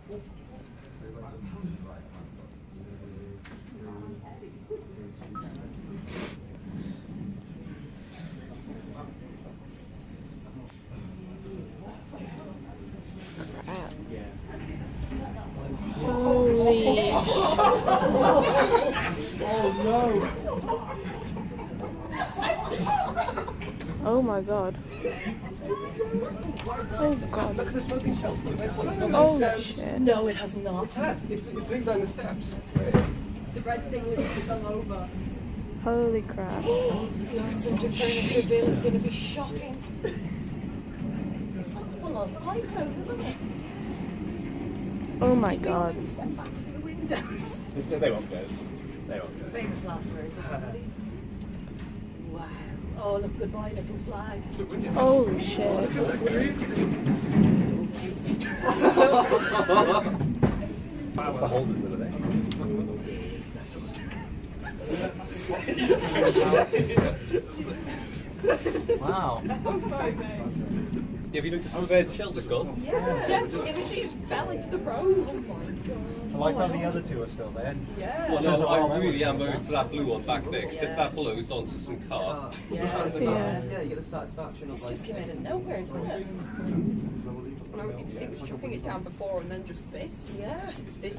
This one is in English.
Holy. Oh no! Oh my god. Oh god. Look at the smoking shelf. Oh shit. No, it has not. It has. It flew down the steps. The red thing literally fell over. Holy crap. The Arcenter furniture bill is going to be shocking. It's like full on psycho, isn't it? Oh my god. Step back from the windows. They won't go. They won't go. Famous last words. Wow. Oh, look, goodbye, little flag. Oh shit. What's the holders of the day? Wow. Have you looked at some of Ed's shelters gone? Yeah, it just fell into the road. Oh my god. I like how the other two are still there. Yeah. Well, no, I really am moving to that blue one back there, because if that blows onto some car... Yeah. Yeah, you get the satisfaction of This just came out of nowhere, didn't it? It was chucking it down before and then just this. Yeah. This